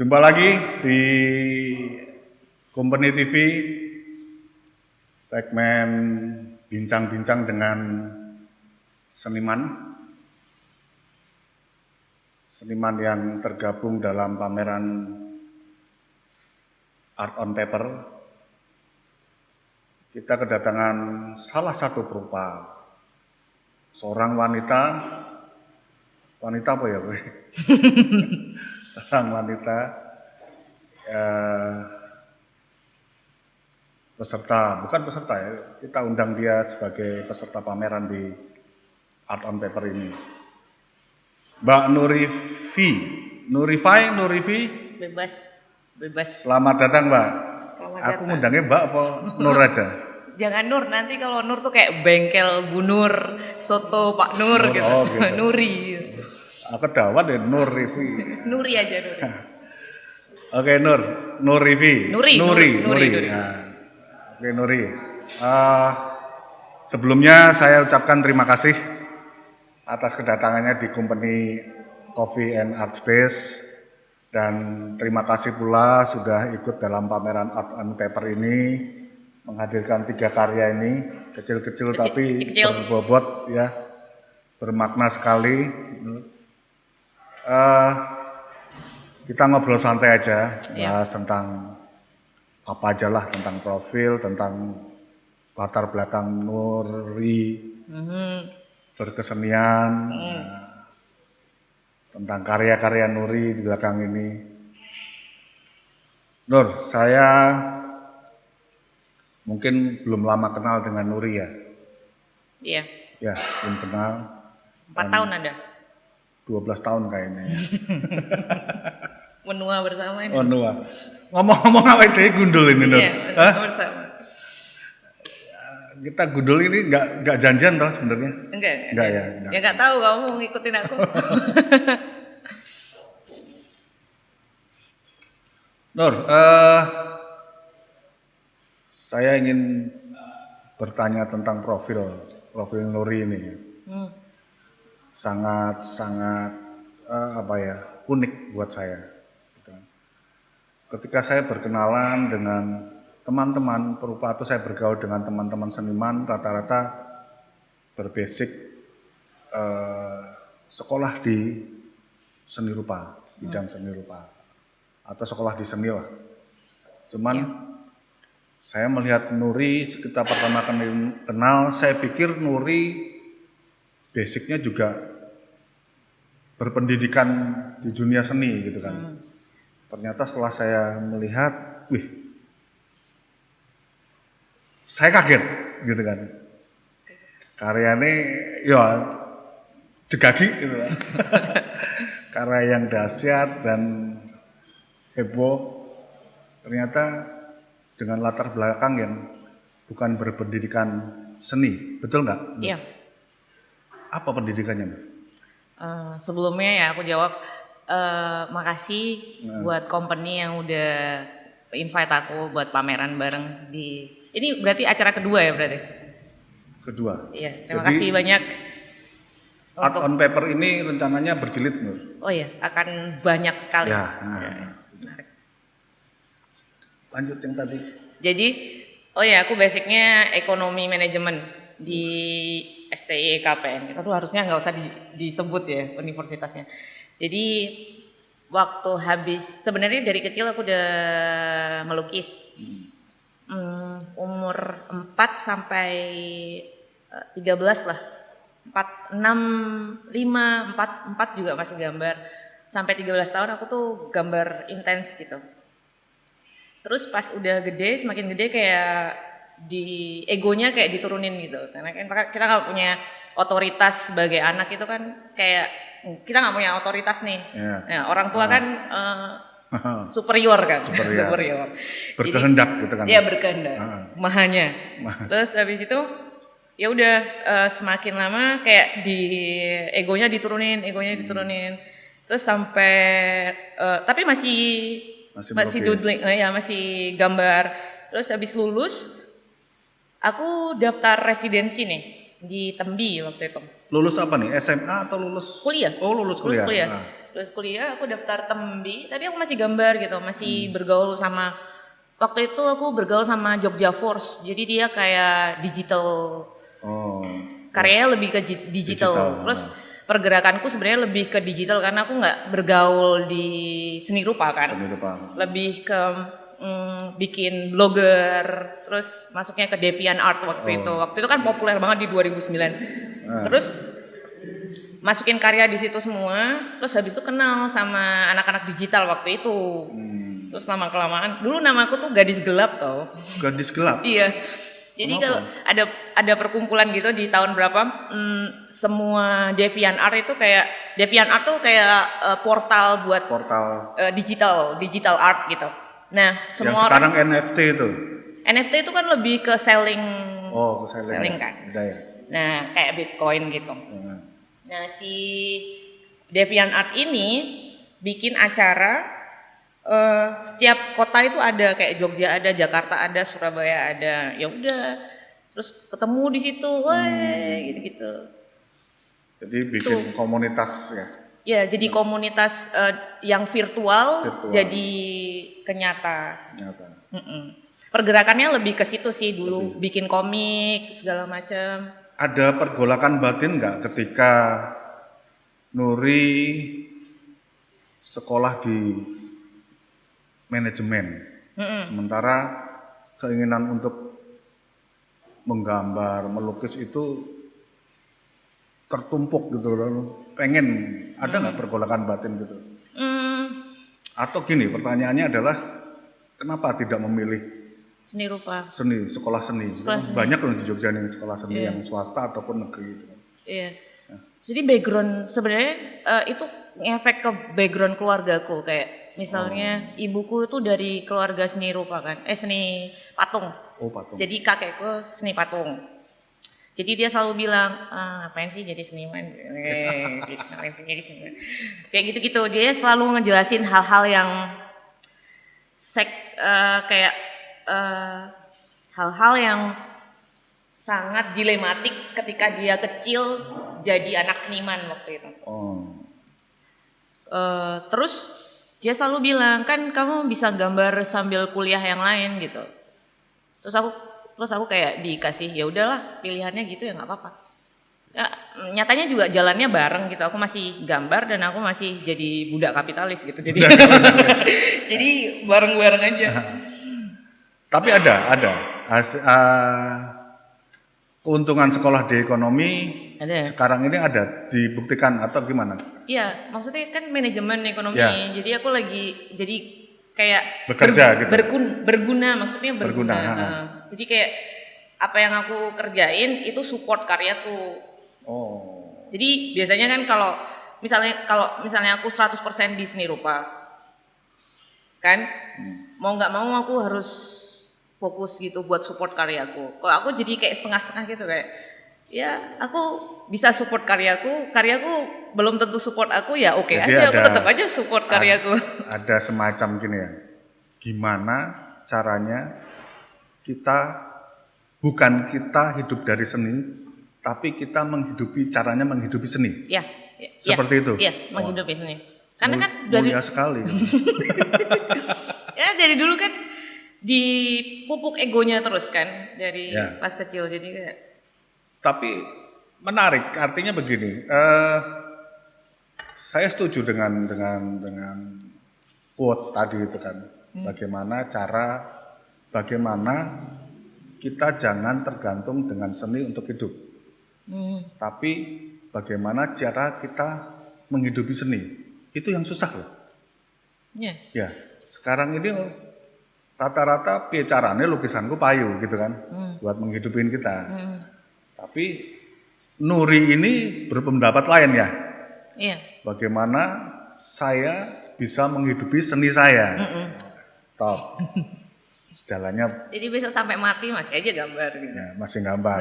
Jumpa lagi di Company TV, segmen bincang-bincang dengan seniman yang tergabung dalam pameran Art on Paper. Kita kedatangan salah satu perupa, seorang wanita apa ya, Bu? Seorang wanita bukan peserta ya, kita undang dia sebagai peserta pameran di Art on Paper ini. Mbak Nurifi. Bebas. Selamat datang, Mbak. Aku ngundangnya Mbak apa Nur aja? Jangan Nur, nanti kalau Nur tuh kayak bengkel Bu Nur, soto Pak Nur gitu. Oh, gitu. Nuri. Aku dawat ya Nurifi. Nuri aja Nuri. Oke, Nurifi. Nuri. Nah, oke, Nuri. Sebelumnya saya ucapkan terima kasih atas kedatangannya di Company Coffee and Art Space, dan terima kasih pula sudah ikut dalam pameran Art on Paper ini, menghadirkan 3 karya ini, kecil-kecil tapi berbobot ya, bermakna sekali. Kita ngobrol santai aja, bahas tentang apa aja lah, tentang profil, tentang latar belakang Nuri berkesenian, tentang karya-karya Nuri di belakang ini. Nur, saya mungkin belum lama kenal dengan Nuri ya? Iya. Ya, belum kenal. 4 tahun ada? 12 tahun kayaknya ya. Menua bersama ini. Menua. Ngomong-ngomong apa itu gundul ini, Nur? Iya, menua bersama. Kita gundul ini nggak janjian toh sebenarnya? Enggak ya. Ya nggak tahu kamu mau ngikutin aku. Nur, saya ingin bertanya tentang profil Nuri ini. Sangat unik buat saya. Ketika saya berkenalan dengan teman-teman perupa atau saya bergaul dengan teman-teman seniman, rata-rata berbasic sekolah di seni rupa, bidang seni rupa, atau sekolah di seni lah. Cuman saya melihat Nuri ketika pertama kali kenal, saya pikir Nuri basicnya juga berpendidikan di dunia seni gitu kan. Ternyata setelah saya melihat, saya kaget gitu kan. Karyanya ya jegagi gitu kan. Karya yang dahsyat dan heboh. Ternyata dengan latar belakang yang bukan berpendidikan seni, betul nggak? Iya. Apa pendidikannya? Sebelumnya ya aku jawab, makasih buat company yang udah invite aku buat pameran bareng di. Ini berarti acara kedua ya berarti? Kedua. Iya, terima kasih banyak. Art on Paper ini rencananya berjilid, Nur. Oh iya, akan banyak sekali. Ya. Menarik. Lanjut yang tadi. Jadi, aku basicnya ekonomi manajemen di STI KPN. Kita tuh harusnya nggak usah disebut ya universitasnya. Jadi waktu sebenarnya dari kecil aku udah melukis. Umur 4 sampai 13 lah. 4, 6, 5, 4 juga masih gambar. Sampai 13 tahun aku tuh gambar intens gitu. Terus pas udah gede, semakin gede kayak egonya kayak diturunin gitu. Karena kita nggak punya otoritas sebagai anak itu kan, kayak kita nggak punya otoritas nih. Ya, orang tua kan superior kan. Superior. Berkehendak gitu kan. Iya, berkehendak. Mahanya. Terus habis itu ya udah semakin lama kayak egonya diturunin. Terus sampai tapi masih doodling, masih gambar. Terus habis lulus aku daftar residensi nih di Tembi waktu itu. Lulus apa nih? SMA atau lulus? Kuliah. Oh, lulus kuliah. Nah. Lulus kuliah aku daftar Tembi, tapi aku masih gambar gitu, masih bergaul sama, waktu itu aku bergaul sama Jogja Force. Jadi dia kayak digital. Oh. Karyanya lebih ke digital. Terus pergerakanku sebenarnya lebih ke digital karena aku nggak bergaul di seni rupa kan. Seni rupa. Lebih ke bikin blogger, terus masuknya ke DeviantArt waktu itu. Waktu itu kan populer banget di 2009. Terus masukin karya di situ semua, terus habis itu kenal sama anak-anak digital waktu itu. Terus lama-kelamaan, dulu namaku tuh Gadis Gelap tau. Gadis Gelap? Iya. Jadi kalau ada perkumpulan gitu di tahun berapa, semua DeviantArt itu kayak, DeviantArt tuh kayak portal buat digital art gitu. Nah, semua yang sekarang orang, NFT itu. NFT itu kan lebih ke selling. Oh, ke selling kan. Ya. Nah, kayak Bitcoin gitu. Nah, si DeviantArt ini bikin acara, setiap kota itu ada, kayak Jogja ada, Jakarta ada, Surabaya ada. Ya udah, terus ketemu di situ, gitu-gitu. Jadi bikin komunitas ya. Ya, jadi komunitas yang virtual jadi kenyata. Pergerakannya lebih ke situ sih dulu, bikin komik segala macam. Ada pergolakan batin nggak ketika Nuri sekolah di manajemen, sementara keinginan untuk menggambar, melukis itu tertumpuk gitu, pengen, ada nggak pergolakan batin gitu? Atau gini, pertanyaannya adalah kenapa tidak memilih seni rupa? Sekolah seni. Banyak loh di Jogja nih sekolah seni yang swasta ataupun negeri gitu. Iya. Jadi background sebenarnya itu ngefek ke background keluargaku, kayak misalnya ibuku itu dari keluarga seni rupa kan, seni patung. Oh, patung. Jadi kakekku seni patung. Jadi dia selalu bilang, ngapain sih jadi seniman? Ngapain sih jadi seniman? Kayak gitu-gitu. Dia selalu ngejelasin hal-hal yang kayak hal-hal yang sangat dilematik ketika dia kecil jadi anak seniman waktu itu. Terus dia selalu bilang, kan kamu bisa gambar sambil kuliah yang lain gitu. Terus aku kayak dikasih, ya udahlah pilihannya gitu ya nggak apa-apa. Ya, nyatanya juga jalannya bareng gitu. Aku masih gambar dan aku masih jadi budak kapitalis gitu. Jadi jadi bareng-bareng aja. Tapi ada keuntungan sekolah di ekonomi sekarang ini ada dibuktikan atau gimana? Iya, maksudnya kan manajemen ekonomi. Ya. Jadi aku lagi jadi kayak bekerja gitu. Berguna, maksudnya berguna. Jadi kayak apa yang aku kerjain itu support karyaku. Jadi biasanya kan kalau misalnya aku 100% di seni rupa, kan mau nggak mau aku harus fokus gitu buat support karyaku. Kalau aku jadi kayak setengah-setengah gitu, kayak ya aku bisa support karyaku belum tentu support aku, ya oke aja, aku tetap aja support karyaku. Ada semacam gini ya, gimana caranya bukan kita hidup dari seni, tapi kita caranya menghidupi seni. Ya, seperti itu. Iya, menghidupi seni. Karena kan mulia sekali. Ya dari dulu kan dipupuk egonya terus kan dari pas kecil, jadi kayak. Tapi menarik, artinya begini. Saya setuju dengan quote tadi itu kan. Bagaimana kita jangan tergantung dengan seni untuk hidup. Tapi bagaimana cara kita menghidupi seni. Itu yang susah loh. Ya, sekarang ini rata-rata piye carane lukisanku payu gitu kan. Buat menghidupin kita. Tapi Nuri ini berpendapat lain ya. Iya. Bagaimana saya bisa menghidupi seni saya. Top. Jalannya. Jadi besok sampai mati masih aja gambar gitu. Ya, masih gambar.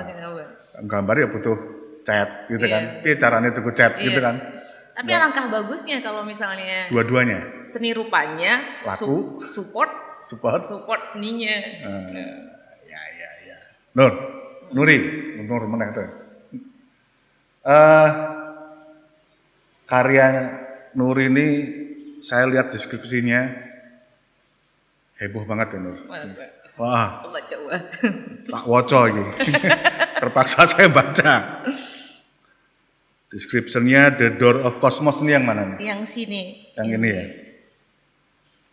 Gambar ya butuh cat gitu kan. Piye carane tuku cat gitu kan. Tapi alangkah bagusnya kalau misalnya dua-duanya. Seni rupanya laku, support seninya. Ya. Nur meneh tuh. Eh, Karya Nur ini saya lihat deskripsinya heboh banget ya Nur. Wah, Baca tak woco ini. Terpaksa saya baca. Description-nya The Door of Cosmos ini yang mana nih? Yang sini. Yang ini ya.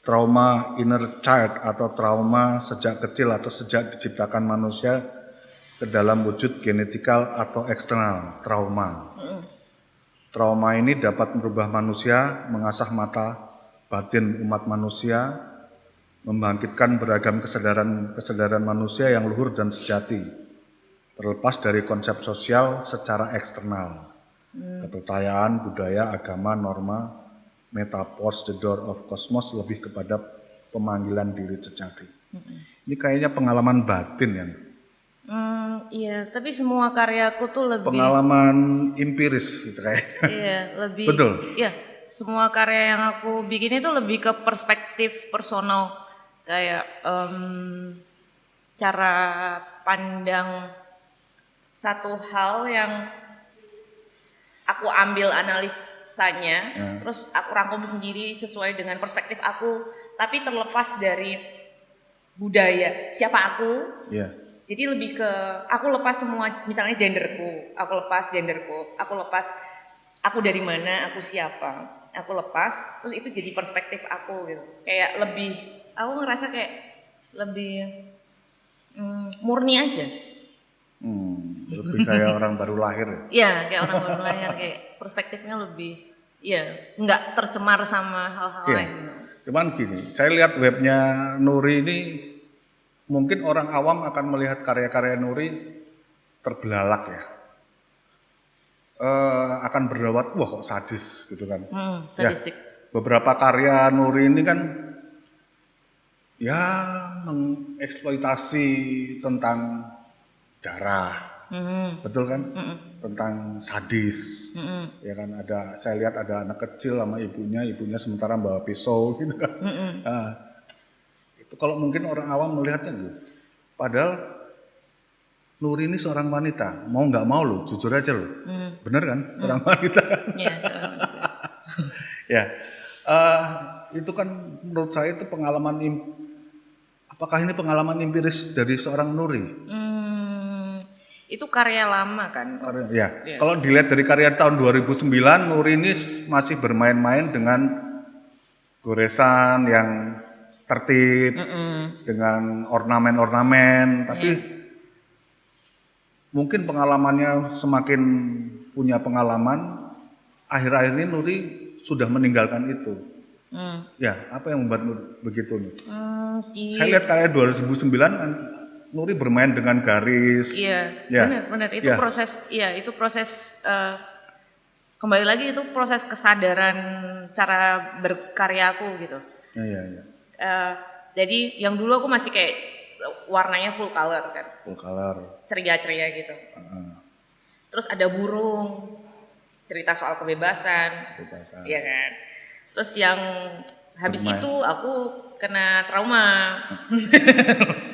Trauma inner child atau trauma sejak kecil atau sejak diciptakan manusia ke dalam wujud genetikal atau eksternal, trauma. Trauma ini dapat merubah manusia, mengasah mata batin umat manusia, membangkitkan beragam kesadaran manusia yang luhur dan sejati, terlepas dari konsep sosial secara eksternal, kepercayaan, budaya, agama, norma, metaphors, the door of cosmos lebih kepada pemanggilan diri sejati. Ini kayaknya pengalaman batin ya. Iya, tapi semua karyaku tuh lebih Pengalaman empiris gitu kayak. iya, lebih Betul. Iya, semua karya yang aku bikin itu lebih ke perspektif personal, kayak cara pandang satu hal yang aku ambil analisanya, terus aku rangkum sendiri sesuai dengan perspektif aku, tapi terlepas dari budaya siapa aku. Iya. Jadi lebih ke aku lepas semua, misalnya genderku, aku lepas aku dari mana, aku siapa, aku lepas, terus itu jadi perspektif aku gitu. Kayak lebih, aku ngerasa kayak lebih murni aja. Lebih kayak orang baru lahir ya. Iya, kayak orang baru lahir, kayak perspektifnya lebih, iya, nggak tercemar sama hal-hal Iya. lain. Cuman gini, saya lihat webnya Nuri ini, mungkin orang awam akan melihat karya-karya Nuri terbelalak ya. Akan berdawat, wah kok sadis gitu kan. Ya, Sadistik. beberapa karya Nuri ini kan ya mengeksploitasi tentang darah, betul kan? Tentang sadis, ya kan ada. Saya lihat ada anak kecil sama ibunya sementara bawa pisau gitu kan. Nah, itu kalau mungkin orang awam melihatnya gitu. Padahal Nuri ini seorang wanita, mau nggak mau loh, jujur aja loh, bener kan? Seorang wanita. Iya. Ya, itu kan menurut saya itu pengalaman. Apakah ini pengalaman empiris dari seorang Nuri? Itu karya lama kan? Ya, kalau dilihat dari karya tahun 2009, Nuri ini masih bermain-main dengan goresan yang tertib, dengan ornamen-ornamen, tapi mungkin pengalamannya semakin punya pengalaman, akhir-akhir ini Nuri sudah meninggalkan itu. Ya, apa yang membuat Nuri begitu nih? Saya lihat karya 2009 kan Nuri bermain dengan garis. Iya, Ya. benar. Itu proses kembali lagi itu proses kesadaran cara berkaryaku gitu. Iya. Jadi yang dulu aku masih kayak warnanya full color kan, Full color. ceria-ceria gitu. Terus ada burung, cerita soal kebebasan, Kebebasan. iya kan. Terus yang habis Bermain. itu aku kena trauma.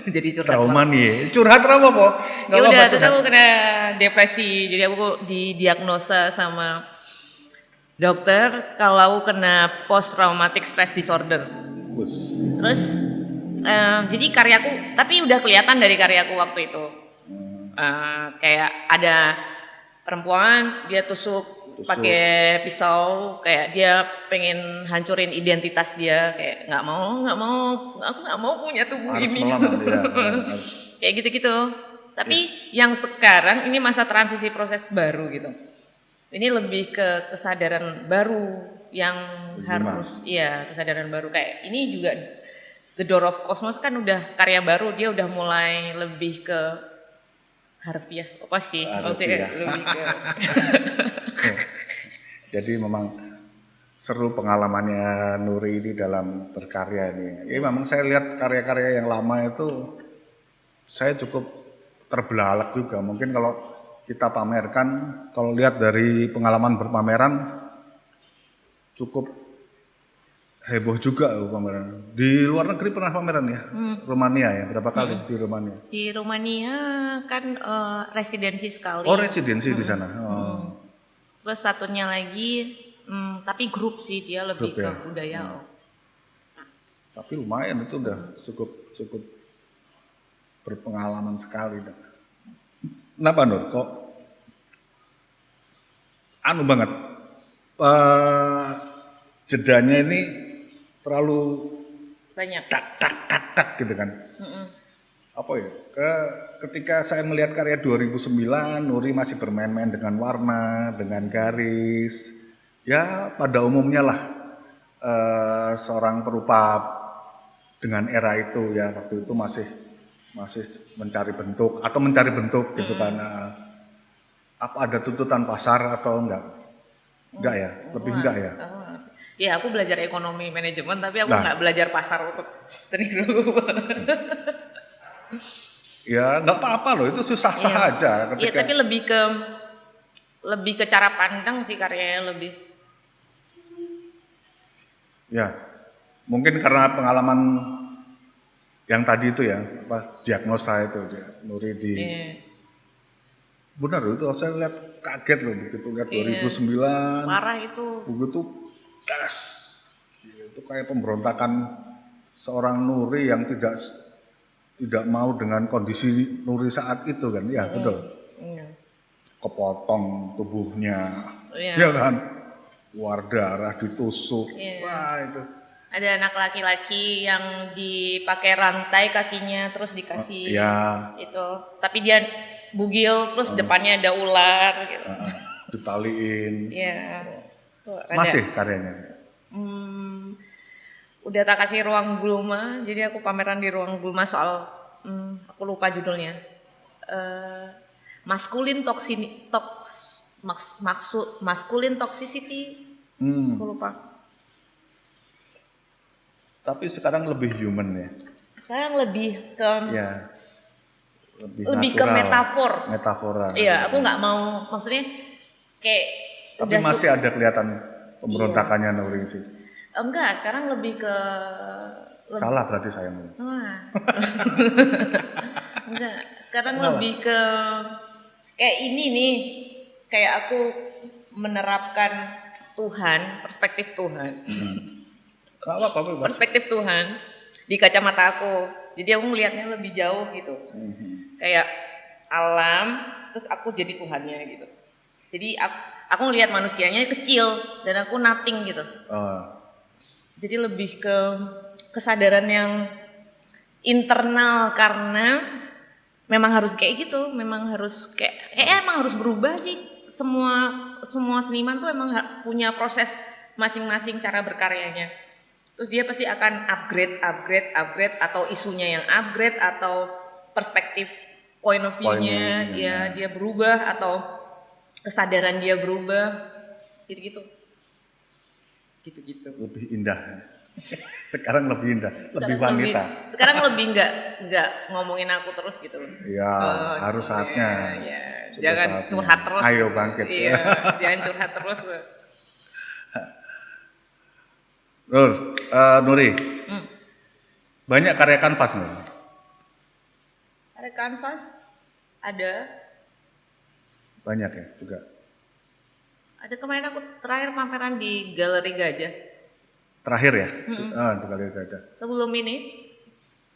Jadi curhat. Trauma nih, curhat trauma kok. Ya udah, terus aku kena depresi. Jadi aku didiagnosa sama dokter kalau aku kena post traumatic stress disorder. Terus jadi karyaku, tapi udah kelihatan dari karyaku waktu itu. Kayak ada perempuan dia tusuk pakai pisau, kayak dia pengen hancurin identitas dia, kayak aku nggak mau punya tubuh Harus ini. melawan dia. Kayak gitu-gitu. Tapi yang sekarang ini masa transisi proses baru gitu. Ini lebih ke kesadaran baru yang harus, kesadaran baru. Kayak ini juga The Door of Cosmos kan udah karya baru, dia udah mulai lebih ke harfiah, apa sih? Maksudnya lebih ke Jadi memang seru pengalamannya Nuri ini dalam berkarya ini. Ya memang saya lihat karya-karya yang lama itu saya cukup terbelalak juga. Mungkin kalau kita pamerkan, kalau lihat dari pengalaman berpameran cukup heboh juga pameran. Di luar negeri pernah pameran ya? Rumania ya, berapa kali di Rumania? di Rumania kan residensi sekali. Oh residensi di sana. Terus satunya lagi, tapi grup sih, dia lebih Grup ke ya? budaya. Tapi lumayan itu udah cukup berpengalaman sekali. Kenapa Nur? Kok anu banget? Jedanya ini terlalu Banyak. tak gitu kan? Apa ya? Ketika saya melihat karya 2009, Nuri masih bermain-main dengan warna, dengan garis. Ya pada umumnya lah seorang perupa dengan era itu ya, waktu itu masih mencari bentuk gitu kan. Apa ada tuntutan pasar atau enggak? Enggak ya, lebih enggak ya. Ya aku belajar ekonomi manajemen, tapi aku Nah. nggak belajar pasar untuk seni rupa. Ya nggak apa-apa loh, itu susah-sah aja Iya, ketika. tapi lebih ke cara pandang sih karyanya lebih. Ya, mungkin karena pengalaman yang tadi itu ya, diagnosa itu dia, Nuri di. Benar itu saya lihat kaget loh begitu lihat 2009. Parah itu. Begitu das. Itu kayak pemberontakan seorang Nuri yang tidak mau dengan kondisi Nuri saat itu kan, ya betul. Kepotong tubuhnya, ya kan, keluar darah, ditusuk, wah itu. Ada anak laki-laki yang dipakai rantai kakinya terus dikasih itu, tapi dia bugil terus depannya ada ular gitu. Ditaliin. Iya. Masih karyanya. Udah tak kasih ruang Gulma, jadi aku pameran di ruang Gulma soal aku lupa judulnya. Masculine toxicity. Aku lupa. Tapi sekarang lebih human ya. Sekarang lebih ke lebih ke metafor. Metafora. Iya, aku nggak mau maksudnya kayak. Tapi masih ada kelihatan pemberontakannya Nuri sih. Enggak, sekarang lebih ke. Salah berarti saya mau. Enggak, sekarang lebih ke kayak ini nih, kayak aku menerapkan Tuhan, perspektif Tuhan. Perspektif Tuhan di kacamata aku. Jadi aku ngelihatnya lebih jauh gitu. Kayak alam, terus aku jadi Tuhannya gitu. Jadi aku ngelihat manusianya kecil dan aku nothing gitu. Jadi lebih ke kesadaran yang internal karena memang harus kayak gitu, memang harus emang harus berubah sih. Semua seniman tuh emang punya proses masing-masing cara berkaryanya. Terus dia pasti akan upgrade atau isunya yang upgrade atau perspektif point of view-nya dia berubah atau kesadaran dia berubah gitu-gitu. Lebih indah. Sekarang lebih indah, lebih wanita. Sekarang lebih nggak ngomongin aku terus gitu loh. Ya, harus saatnya. Ya. Jangan curhat terus. Ayo bangkit. Iya, jangan curhat terus. Nuri, banyak karya kanvas nih. Karya kanvas ada. Banyak ya juga. Ada kemarin aku terakhir pameran di Galeri Gajah. Terakhir ya? Di Galeri Gajah. Sebelum ini?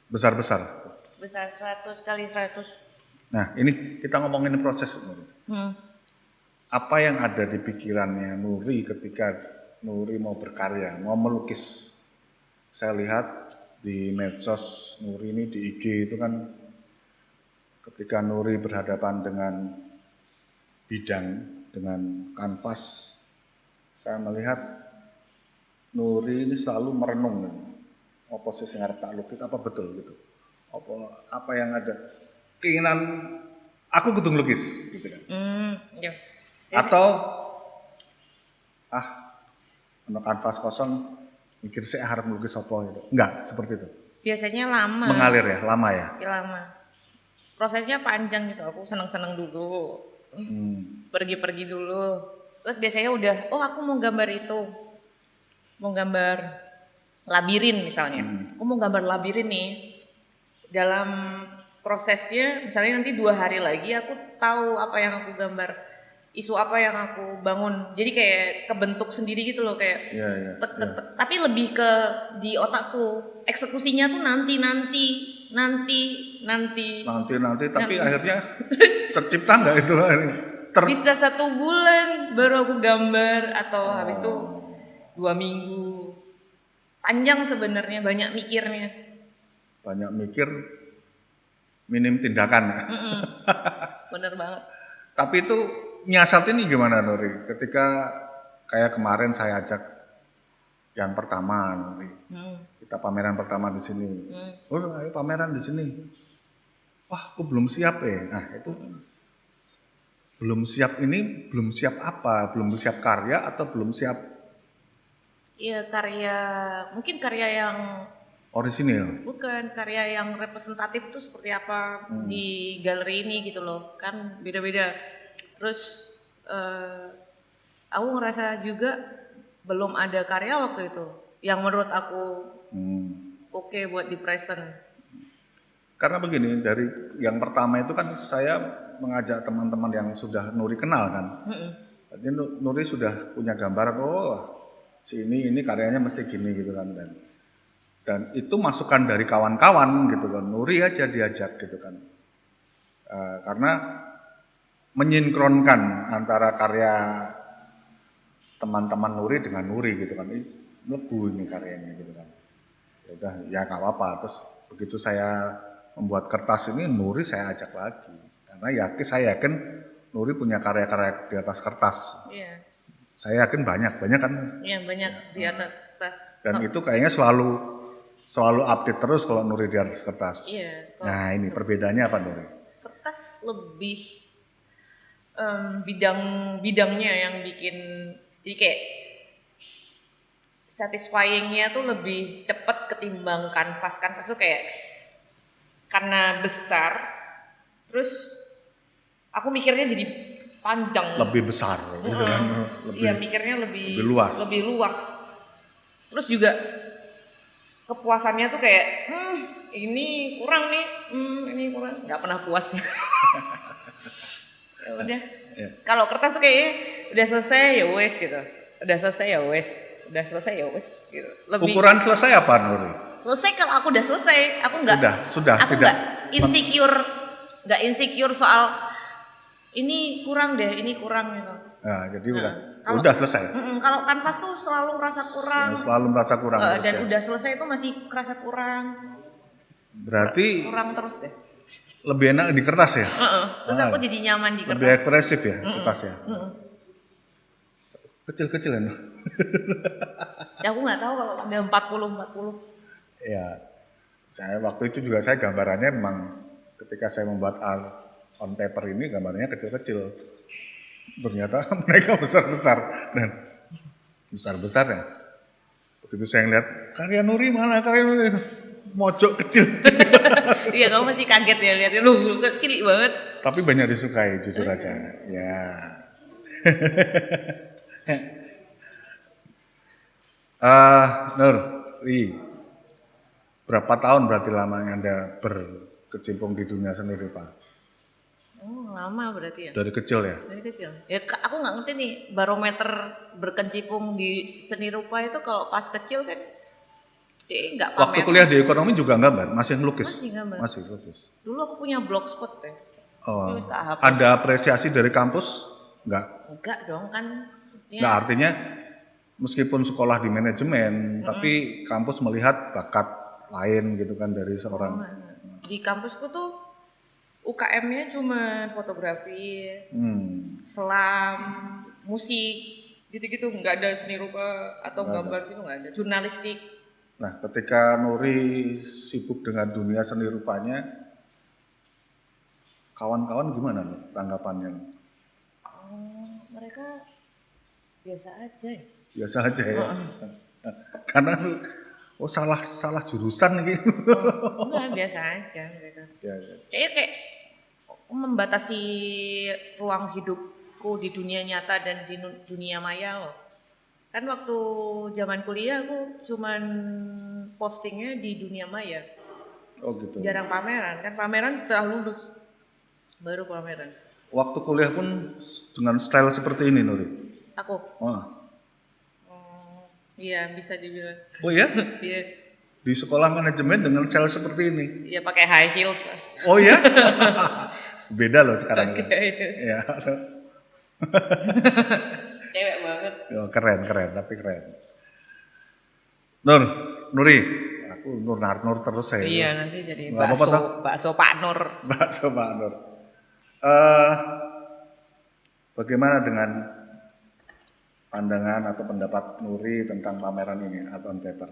Besar-besar. Besar 100 kali 100. Nah ini kita ngomongin proses Nuri. Apa yang ada di pikirannya Nuri ketika Nuri mau berkarya, mau melukis? Saya lihat di medsos Nuri ini di IG itu kan ketika Nuri berhadapan dengan bidang, dengan kanvas, saya melihat Nuri ini selalu merenung. Apa sih yang harus tak lukis, apa betul gitu? Apa yang ada keinginan aku kudu ngelukis gitu kan? Atau ono kanvas kosong mikir saya harus melukis apa gitu? Enggak seperti itu. Biasanya lama. Mengalir ya, lama ya? Lama. Prosesnya panjang gitu. Aku seneng-seneng dulu, pergi-pergi dulu. Terus biasanya udah, aku mau gambar itu, mau gambar labirin misalnya. Aku mau gambar labirin nih. Dalam prosesnya, misalnya nanti 2 hari lagi aku tahu apa yang aku gambar. isu apa yang aku bangun. Jadi kayak kebentuk sendiri gitu loh, kayak Iya, iya. tek tek tek. Tapi lebih ke di otakku eksekusinya tuh nanti, Tapi Nanti. akhirnya tercipta nggak itu? Bisa 1 bulan baru aku gambar, atau habis itu 2 minggu. Panjang sebenarnya, banyak mikirnya. Banyak mikir, minim tindakan. Bener banget. Tapi itu nyiasat ini gimana Nuri? Ketika kayak kemarin saya ajak yang pertama Nuri, kita pameran pertama di sini. Oh, ayo pameran di sini. Wah, aku belum siap ya. Nah itu belum siap ini, belum siap apa? Belum siap karya atau belum siap Iya, mungkin karya yang orisinil? bukan karya yang representatif tuh seperti apa di galeri ini gitu loh, kan beda-beda. Terus aku ngerasa juga belum ada karya waktu itu yang menurut aku oke buat di present. Karena begini, dari yang pertama itu kan saya mengajak teman-teman yang sudah Nuri kenal kan. Jadi Nuri sudah punya gambar, oh si ini karyanya mesti gini gitu kan. Dan itu masukan dari kawan-kawan gitu kan. Nuri aja diajak gitu kan. Karena menyinkronkan antara karya teman-teman Nuri dengan Nuri gitu kan. Ini melebu ini karyanya gitu kan. Ya udah, ya nggak apa-apa. Terus begitu saya membuat kertas ini, Nuri saya ajak lagi. Karena saya yakin Nuri punya karya-karya di atas kertas. Iya. Saya yakin banyak kan. Iya, banyak di atas kertas. Dan itu kayaknya selalu update terus kalau Nuri di atas kertas. Iya. Nah ini perbedaannya apa Nuri? Kertas lebih bidangnya yang bikin, jadi kayak satisfyingnya tuh lebih cepet ketimbang kanvas. Kanvas tuh kayak karena besar, terus aku mikirnya jadi panjang. Lebih besar gitu kan. Iya, mikirnya lebih luas. Terus juga kepuasannya tuh kayak ini kurang nih, ini kurang, nggak pernah puas ya. Ya udah. Ya. Kalau kertas tuh kayaknya udah selesai ya wes gitu. Udah selesai ya wes gitu. Lebih Ukuran selesai apa Nuri? selesai kalau aku udah selesai, aku nggak Sudah, aku tidak nggak insecure soal ini kurang gitu. Nah, jadi udah selesai. Kalau kanvas tuh selalu merasa kurang. Selalu merasa kurang terus Dan ya. udah selesai itu masih kerasa kurang. Berarti Kurang terus deh. lebih enak di kertas ya? Terus aku jadi nyaman di kertas. Lebih ekspresif ya kertas ya? Kecil-kecil ya? Ya aku nggak tahu kalau ada 40. Ya, saya waktu itu juga saya gambarannya memang ketika saya membuat art on paper ini gambarnya kecil-kecil. Ternyata mereka besar-besar dan besar-besar ya. Begitu saya ngeliat karya Nuri mana mojok kecil. Iya, kamu masih kaget ya lihatnya lu kecil banget. Tapi banyak disukai jujur aja. Ya. Nuri, berapa tahun berarti lamanya Anda berkecimpung di dunia seni rupa? Oh, lama berarti ya? Dari kecil ya? Dari kecil. Ya aku nggak ngerti nih, barometer berkecimpung di seni rupa itu kalau pas kecil kan dia nggak pamer. Waktu kuliah di ekonomi juga gambar? Masih ngelukis? Masih gambar. Masih lukis. Dulu aku punya blogspot ya. Oh, Terus tak hapus. ada apresiasi dari kampus? Enggak dong kan. Nggak, artinya meskipun sekolah di manajemen, tapi kampus melihat bakat lain gitu kan dari seorang. Di kampusku tuh UKM-nya cuma fotografi, selam, musik, gitu-gitu. Nggak ada seni rupa atau gambar gitu, nggak ada. Jurnalistik. Nah, ketika Nuri sibuk dengan dunia seni rupanya, kawan-kawan gimana nih tanggapannya? Mereka biasa aja ya. Biasa aja ya. Karena salah jurusan gitu. Enggak, biasa aja mereka. Ya. Kayaknya kayak membatasi ruang hidupku di dunia nyata dan di dunia maya loh. Kan waktu zaman kuliah aku cuman postingnya di dunia maya. Oh gitu. Jarang pameran, kan pameran setelah lulus baru pameran. waktu kuliah pun dengan style seperti ini Nuri. Aku. Wah. Iya, bisa dibilang. Oh ya? Iya. Di sekolah manajemen dengan style seperti ini. Iya, pakai high heels lah. Oh ya? Beda loh sekarang. Ya. Cewek banget. Oh, keren, tapi keren. Nuri, aku Nur terus saya. Iya, nanti jadi Nggak apa-apa, toh? bakso Pak Nur. Bakso Pak Nur. Bagaimana dengan pandangan atau pendapat Nuri tentang pameran ini, Art on Paper?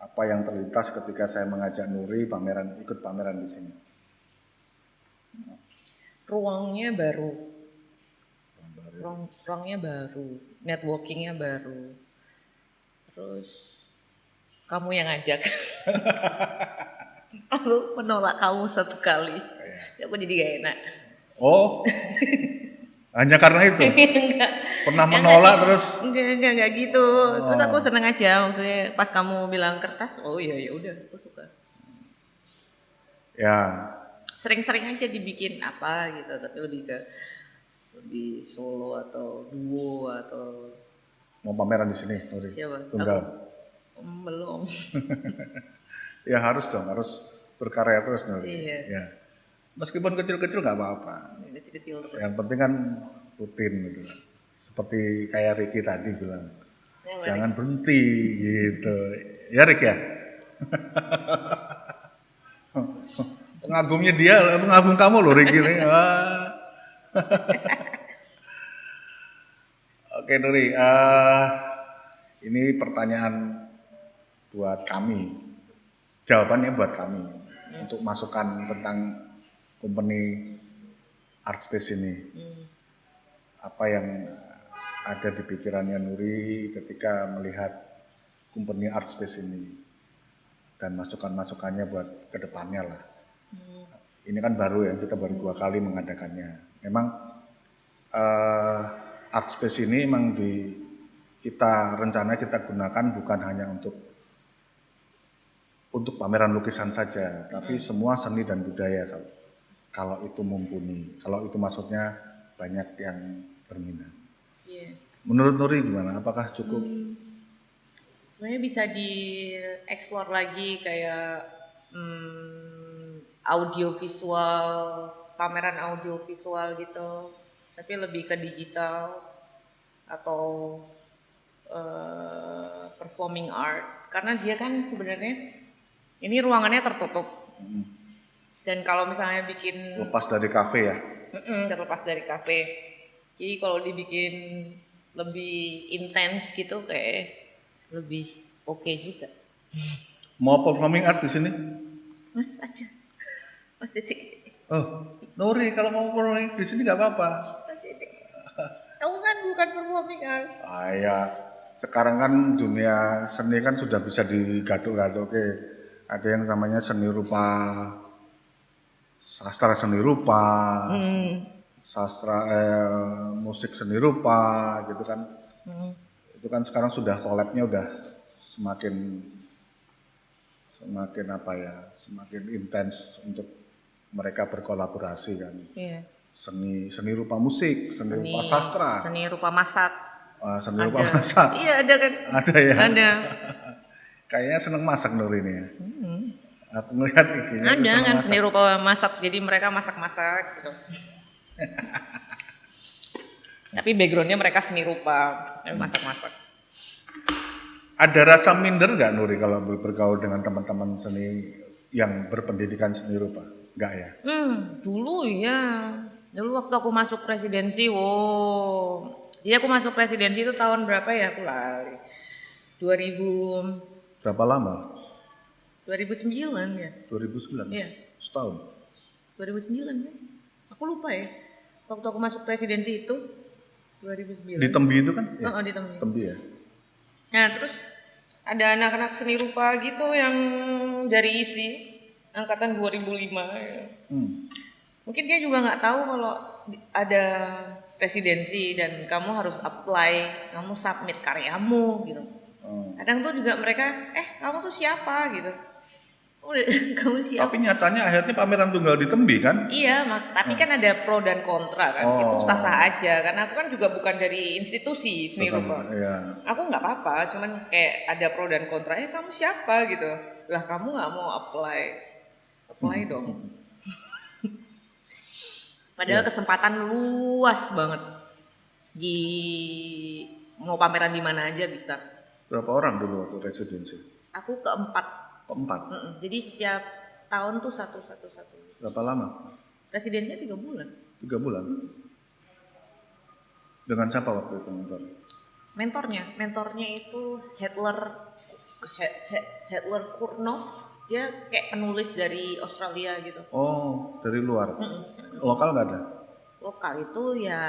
Apa yang terlintas ketika saya mengajak Nuri ikut pameran di sini? Ruangnya baru. Ruangnya baru, networkingnya baru. Terus kamu yang ngajak. Aku menolak kamu satu kali. Aku jadi gak enak. Oh, hanya karena itu? Enggak. Pernah menolak terus? Enggak gitu. Terus aku seneng aja, maksudnya pas kamu bilang kertas, oh iya ya udah, aku suka. Ya. Sering-sering aja dibikin apa gitu, tapi lebih solo atau duo atau Mau pameran di sini, Nuri? siapa? Tunggal. Belum. Ya harus dong, harus berkarya terus Nuri. Iya. Ya. Meskipun kecil-kecil nggak apa-apa. Kecil-kecil terus. Yang penting kan rutin gitu. Seperti kayak Ricky tadi bilang, jangan berhenti gitu. Ya Rick ya? Pengagumnya dia, pengagum kamu loh Ricky nih. Oke Nuri, ini pertanyaan buat kami. Jawabannya buat kami. Untuk masukan tentang company Art Space ini. Apa yang ada di pikirannya Nuri ketika melihat company Art Space ini. Dan masukan-masukannya buat kedepannya lah. Ini kan baru ya, kita baru 2 kali mengadakannya. Memang Art Space ini memang rencana kita gunakan bukan hanya untuk pameran lukisan saja, tapi semua seni dan budaya kalau itu mumpuni, kalau itu maksudnya banyak yang berminat. Iya. Menurut Nuri gimana? Apakah cukup? Sebenarnya bisa dieksplor lagi kayak audiovisual, pameran audiovisual gitu, tapi lebih ke digital atau performing art, karena dia kan sebenarnya ini ruangannya tertutup. Dan kalau misalnya bikin Lepas dari kafe ya? terlepas dari kafe, jadi kalau dibikin lebih intens gitu kayak lebih oke juga. Mau performing art di sini? Mas aja, Mas Titik. Oh, Nuri kalau mau performing di sini nggak apa-apa. Mas Titik. Kamu kan bukan performing art. Ya, sekarang kan dunia seni kan sudah bisa digaduk-gaduk. Ada yang namanya seni rupa, sastra seni rupa, sastra musik seni rupa gitu kan. Itu kan sekarang sudah collab-nya udah semakin semakin intens untuk mereka berkolaborasi kan. Iya. Seni rupa musik, seni rupa sastra, seni rupa masak. Seni rupa masak. Iya ada kan? Ada ya. Ada. Kayaknya seneng masak Nur ini ya. Aku ngeliat ikinya. Ada kan seni rupa masak, jadi mereka masak-masak gitu. Tapi backgroundnya mereka seni rupa, masak-masak. Ada rasa minder nggak Nuri kalau bergaul dengan teman-teman seni yang berpendidikan seni rupa? Nggak ya? Dulu ya. Dulu waktu aku masuk presidensi, jadi aku masuk presidensi itu tahun berapa ya? Aku lari. 2000. Berapa lama? 2009 ya. 2009? Iya. Setahun? 2009 kan? Aku lupa ya. Waktu aku masuk presidensi itu 2009. Di Tembi itu kan? Oh, di Tembi. Tembi ya. Nah terus ada anak-anak seni rupa gitu yang dari ISI angkatan 2005 ya. Mungkin dia juga nggak tahu kalau ada presidensi dan kamu harus apply, kamu submit karyamu gitu. Kadang tuh juga mereka, kamu tuh siapa gitu. Udah, kamu siap? Tapi nyatanya akhirnya pameran tunggal di Tembi kan? Iya, tapi kan ada pro dan kontra kan. Itu Oh. sah-sah aja karena aku kan juga bukan dari institusi seni Betul, rupa. iya. Aku nggak apa-apa, cuman kayak ada pro dan kontra. Kamu siapa gitu? Lah kamu nggak mau apply dong. Padahal kesempatan luas banget di mau pameran di mana aja bisa. Berapa orang dulu waktu residensi? Aku keempat. Keempat. Jadi setiap tahun tuh satu. Berapa lama? Residensinya 3 bulan. 3 bulan. Dengan siapa waktu itu mentor? Mentornya itu Hedler Kurnov. Dia kayak penulis dari Australia gitu. Oh, dari luar. Lokal nggak ada? Lokal itu ya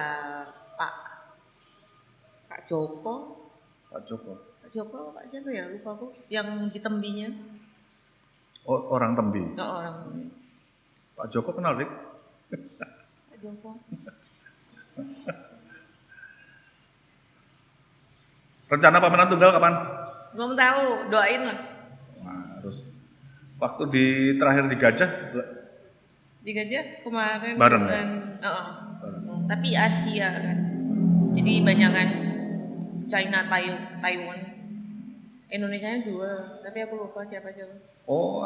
Pak Joko. Pak Joko. Pak siapa ya? Lupa aku. Yang di Tembinya. Oh, orang Tembi. Oh, orang Tembi. Pak Joko kenal, Rik? Pak Joko. Rencana pameran tunggal kapan? Belum tahu, doain lah. Nah, harus. Waktu terakhir di Gajah, Di Gajah kemarin bareng ya? bulan, tapi Asia kan. Jadi banyak kan China, Taiwan. Indonesianya 2, tapi aku lupa siapa. Oh,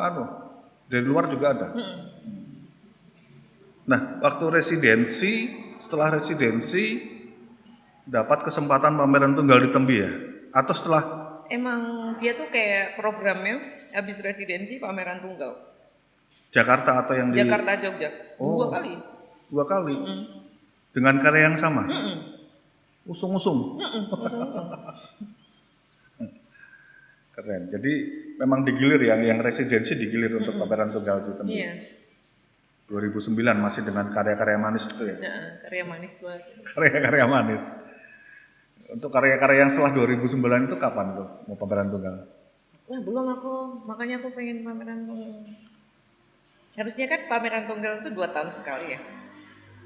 dari luar juga ada. Nah, waktu setelah residensi dapat kesempatan pameran tunggal di Tembi ya? Atau setelah? Emang dia tuh kayak programnya habis residensi pameran tunggal. Jakarta atau yang di? Jakarta, Jogja. Oh. 2 kali. 2 kali. Dengan karya yang sama? Usung-usung. Keren. Jadi memang digilir yang residensi digilir untuk pameran tunggal di Tembi. Iya. 2009 masih dengan karya-karya manis itu ya? Nah, karya manis banget. Karya-karya manis. Untuk karya-karya yang setelah 2009 itu kapan tuh mau pameran tunggal? Wah belum makanya aku pengen pameran tunggal. Harusnya kan pameran tunggal itu 2 tahun sekali ya.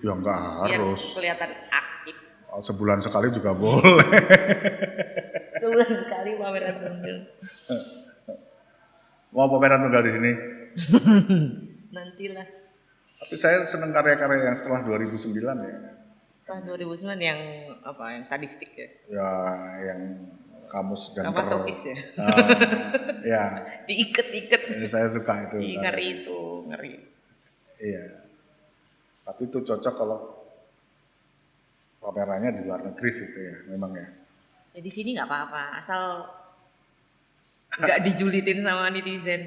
Ya enggak Biar harus. kelihatan aktif. Sebulan sekali juga boleh. Sebulan sekali pameran tunggal. Mau pameran tunggal di sini? Nantilah. Tapi saya seneng karya-karya yang setelah 2009 ya. Setelah 2009 yang yang sadistik ya. Ya yang kamus dan Masokis ya. Ya. Diiket-iket. Saya suka itu. Ngeri. Iya. Tapi itu cocok kalau pamerannya di luar negeri sih itu ya, memang ya. Ya di sini nggak apa-apa, asal nggak dijulitin sama netizen.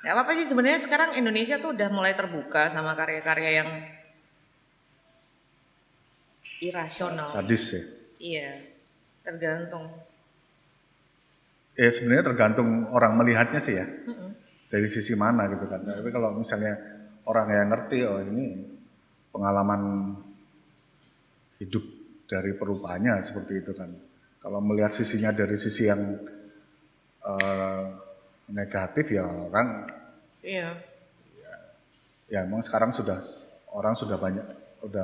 Nggak apa-apa sih sebenarnya sekarang Indonesia tuh udah mulai terbuka sama karya-karya yang irasional. Sadis ya. Iya, tergantung. Ya sebenarnya tergantung orang melihatnya sih ya. Dari sisi mana gitu kan. Tapi kalau misalnya orang yang ngerti, oh ini pengalaman hidup dari perupanya seperti itu kan. Kalau melihat sisinya dari sisi yang negatif ya orang. Iya. Ya memang sekarang orang sudah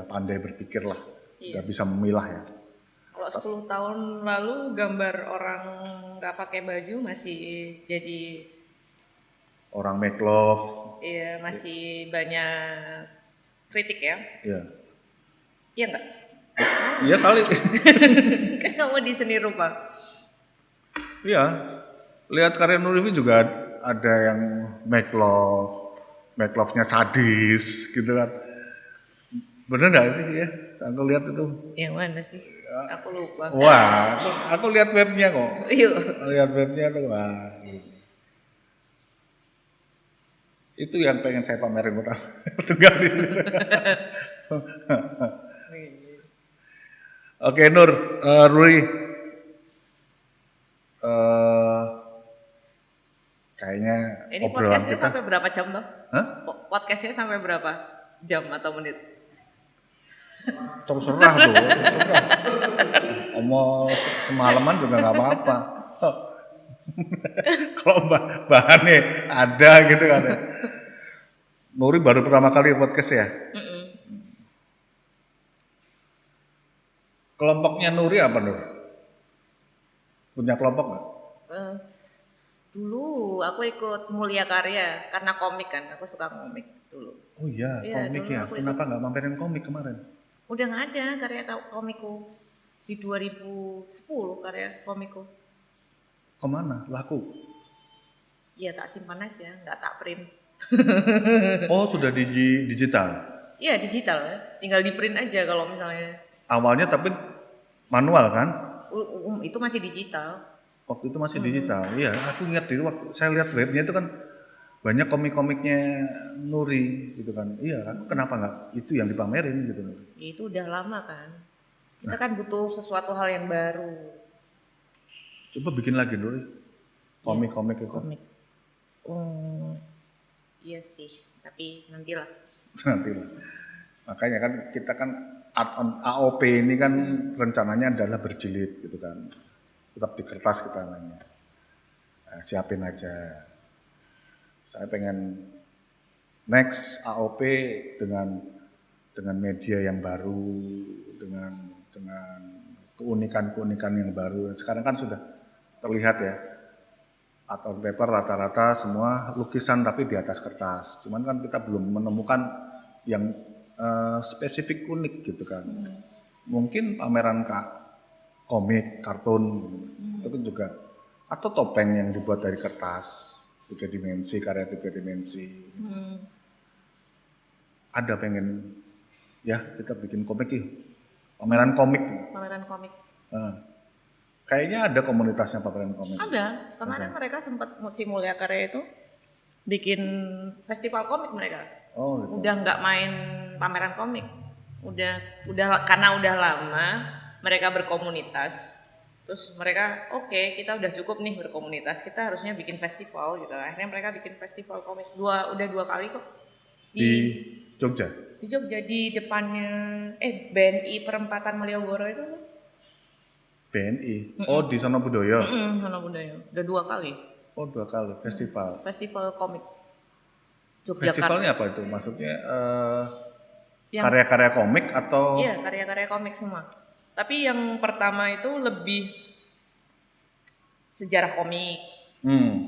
pandai berpikir lah. Udah bisa memilah ya. Kalau 10 tahun lalu gambar orang nggak pakai baju masih jadi orang make love. Iya, masih banyak kritik ya. Iya. Iya nggak? Iya kali. Kan kamu di seni rupa. Iya. Lihat karya Nurifi juga ada yang make love-nya sadis gitu kan. Bener nggak sih ya? Aku lihat itu. Yang mana sih? Aku lupa. Wah, aku lihat webnya kok. Yuk. Lihat webnya tuh wah. Itu yang pengen saya pamerin utama. Tunggal itu. Oke Nur, Ruri. Kayaknya Ini obrolan podcastnya kita. sampai berapa jam toh? Hah? Podcastnya sampai berapa jam atau menit? Terserah tuh, terserah. Omong semalaman juga nggak apa-apa. Kalau bahannya ada gitu kan. Nuri baru pertama kali podcast ya. Kelompoknya Nuri apa Nur? Punya kelompok nggak? Dulu aku ikut Mulia Karya karena komik kan, aku suka komik dulu. Oh iya, Iya, komik dulu ya. aku Kenapa nggak mampir komik kemarin? Udah nggak ada karya komikku di 2010 karya komikku. Kemana? Laku? Ya tak simpan aja, nggak tak print. Oh, sudah digital. Iya digital ya, tinggal di print aja kalau misalnya. Awalnya tapi manual kan? Itu masih digital. Waktu itu masih digital. Iya, aku ingat itu waktu saya lihat webnya itu kan banyak komik-komiknya Nuri gitu kan. Iya, aku kenapa nggak itu yang dipamerin gitu. Ya, itu udah lama kan. Kita kan butuh sesuatu hal yang baru. Coba bikin lagi Nuri. Komik-komik itu. Komik. Iya sih, tapi nantilah. Nanti lah. Makanya kan kita kan AOP ini kan rencananya adalah berjilid gitu kan. Tetap di kertas kita mainnya. Nah, siapin aja. Saya pengen next AOP dengan media yang baru, dengan keunikan-keunikan yang baru. Sekarang kan sudah terlihat ya. Art on paper rata-rata semua lukisan tapi di atas kertas. Cuman kan kita belum menemukan yang spesifik unik gitu kan. Mungkin pameran komik, kartun, itu kan juga atau topeng yang dibuat dari kertas 3 dimensi, karya 3 dimensi. Ada pengen ya kita bikin komik ya, pameran komik. Pameran komik. Kayaknya ada komunitasnya pameran komik. Ada, kemarin mereka sempat si Mulia Karya itu bikin festival komik mereka. Oh, gitu. Udah nggak main pameran komik, udah karena udah lama mereka berkomunitas. Terus mereka oke, kita udah cukup nih berkomunitas, kita harusnya bikin festival gitu. Akhirnya mereka bikin festival komik udah 2 kali kok Di Jogja. di Jogja di depannya BNI perempatan Malioboro itu. BNI. Oh, di Sono Budoyo. Sono Budaya. Udah 2 kali. Oh, 2 kali festival. Festival komik. Yogyakarta. Festivalnya apa itu? Maksudnya karya-karya komik atau? Iya, karya-karya komik semua. Tapi yang pertama itu lebih sejarah komik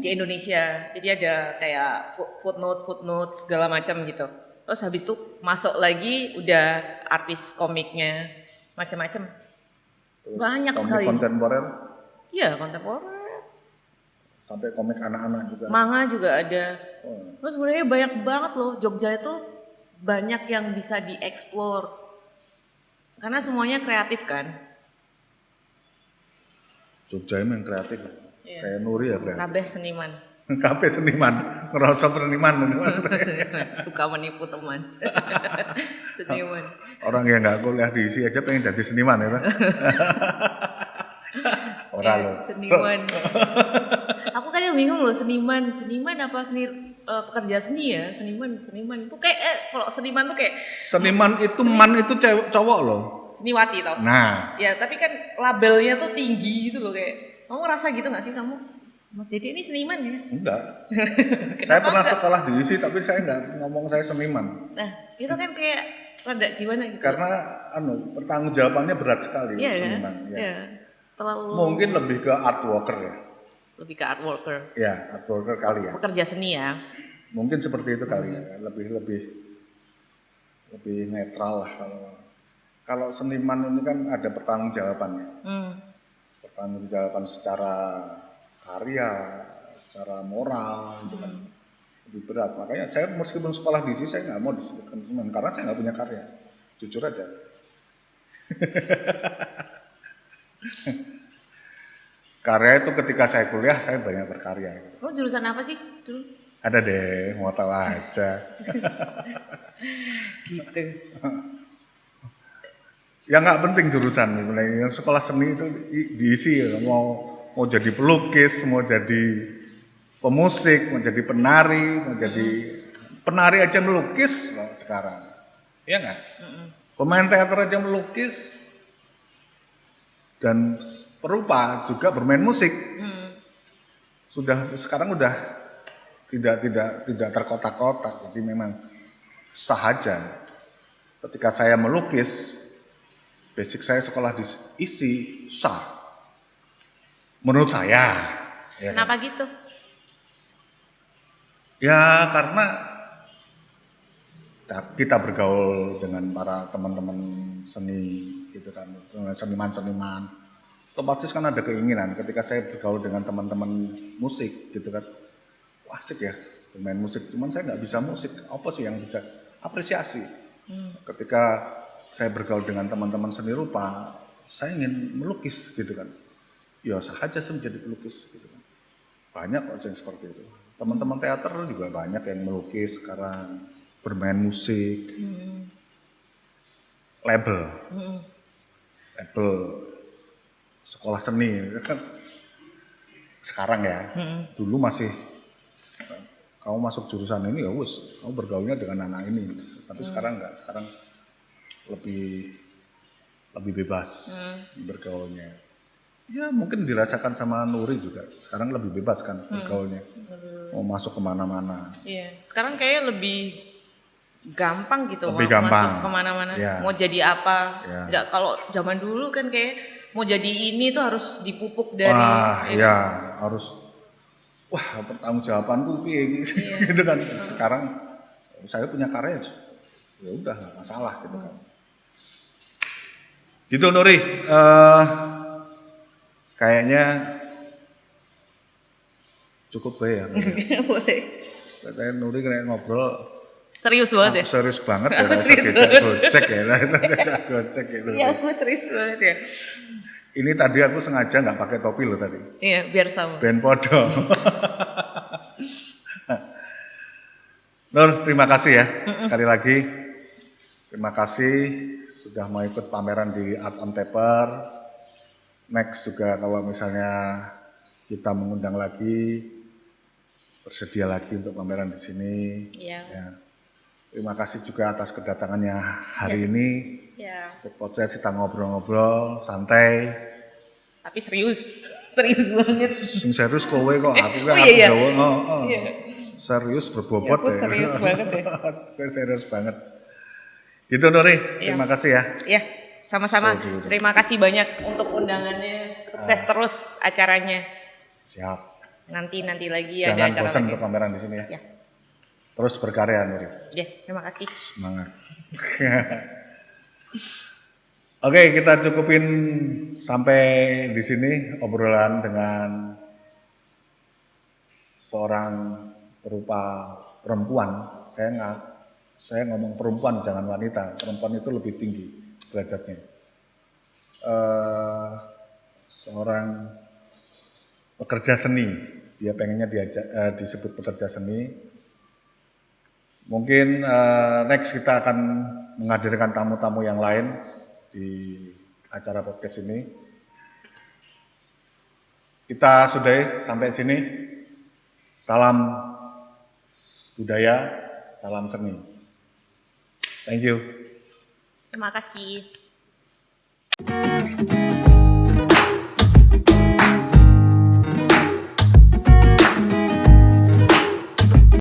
di Indonesia. Jadi ada kayak footnote segala macam gitu. Terus habis itu masuk lagi udah artis komiknya macam-macam. Banyak komik sekali. Kontemporer. Iya, kontemporer. Sampai komik anak-anak juga. Manga juga ada. Terus sebenarnya banyak banget loh. Jogja itu banyak yang bisa dieksplor. Karena semuanya kreatif kan. Jogja emang kreatif. Iya. Kayak Nuri ya kreatif. Kabeh seniman. Kabeh seniman. Ngerasa seniman. Suka menipu teman. Seniman. Orang yang nggak kuliah di ISI aja pengen jadi seniman ya. Orang loh. Seniman. Aku kadang bingung loh, seniman apa pekerja seni ya? Seniman itu kayak kalau seniman tuh kayak Seniman itu man itu cowok loh. seniwati tau. Nah, Ya tapi kan labelnya tuh tinggi gitu loh kayak. Kamu ngerasa gitu nggak sih kamu? Mas Dede ini seniman ya? enggak. Saya pernah sekolah di ISI tapi saya enggak ngomong saya seniman. Nah itu kan kayak rada gimana gitu. Karena pertanggungjawabannya berat sekali Iya kan? seniman. Ya. Iya. Terlalu Mungkin lebih ke art worker ya. lebih ke art worker. Ya, art worker kali ya. Pekerja seni ya. Mungkin seperti itu kali ya. Lebih netral lah kalau seniman ini kan ada pertanggungjawabannya. Pertanggungjawaban secara karya, secara moral itu kan lebih berat. Makanya saya meskipun sekolah di sini saya nggak mau disebutkan seniman karena saya nggak punya karya. Jujur aja. Karya itu ketika saya kuliah saya banyak berkarya. Kamu jurusan apa sih dulu? Ada deh, mau tahu aja. Gitu. Ya nggak penting jurusan, yang sekolah seni itu diisi ya. Mau jadi pelukis, mau jadi pemusik, mau jadi penari, mau jadi penari aja melukis loh sekarang, iya nggak? Pemain teater aja melukis dan perupa juga bermain musik. Sekarang udah tidak terkotak-kotak, jadi memang sah aja. Ketika saya melukis, basic saya sekolah di ISI sah. Menurut saya. Ya Kenapa kan? gitu? Ya karena kita bergaul dengan para teman-teman seni gitu kan, dengan seniman-seniman. Otomatis kan ada keinginan ketika saya bergaul dengan teman-teman musik gitu kan. Wah, asik ya bermain musik, cuman saya nggak bisa musik. Apa sih yang bisa apresiasi? Ketika saya bergaul dengan teman-teman seni rupa, saya ingin melukis gitu kan. Ya sah aja saya menjadi pelukis gitu kan. Banyak kok yang seperti itu. Teman-teman teater juga banyak yang melukis sekarang, bermain musik, label, label sekolah seni kan sekarang ya. Dulu masih kamu masuk jurusan ini ya wus, kamu bergaulnya dengan anak ini. Tapi sekarang enggak, sekarang lebih bebas bergaulnya. Ya mungkin dirasakan sama Nuri juga. Sekarang lebih bebas kan bergaulnya. Mau masuk kemana-mana. Iya, sekarang kayaknya lebih gampang gitu Lebih gampang. masuk kemana-mana. Ya. Mau jadi apa? Ya. Nggak, kalau zaman dulu kan kayak mau jadi ini tuh harus dipupuk dari Wah, ya harus. Wah, pertanggungjawabanku piye gitu, gitu kan. Sekarang saya punya karya, ya udah nggak masalah gitu kan. Gitu Nuri, kayaknya cukup ya. Boleh. Katanya Nuri kayak ngobrol Serius banget ya? serius banget ya, rasa Serius gocek ya, gocek ya. Nuri. Iya, aku serius banget ya. Ini tadi aku sengaja nggak pakai topi loh tadi. Iya, biar sama. Ben podo. Nur, terima kasih ya sekali lagi. Terima kasih sudah mau ikut pameran di Art on Paper. Next juga kalau misalnya kita mengundang lagi, bersedia lagi untuk pameran di sini. Iya. Ya. Terima kasih juga atas kedatangannya hari ini. Ya. Untuk podcast kita ngobrol-ngobrol santai. Tapi serius. Serius banget. Sing serius kowe kok aku kan iya. Jawa. Iya. Serius berbobot Ya, aku serius banget ya. Aku serius banget. Gitu Nuri, terima kasih ya. Iya, sama-sama. So, Terima kasih banyak untuk undangannya. Sukses terus acaranya. Siap. Nanti lagi Jangan ada acara bosan lagi. untuk pameran di sini ya. Ya. Terus berkarya Nuri. Ya, terima kasih. Semangat. Oke, kita cukupin sampai di sini obrolan dengan seorang berupa perempuan. Saya ngomong perempuan, jangan wanita. Perempuan itu lebih tinggi derajatnya. Seorang pekerja seni, dia pengennya disebut pekerja seni. Mungkin next kita akan menghadirkan tamu-tamu yang lain di acara podcast ini. Kita sudahi sampai sini. Salam budaya, salam seni. Thank you. Terima kasih.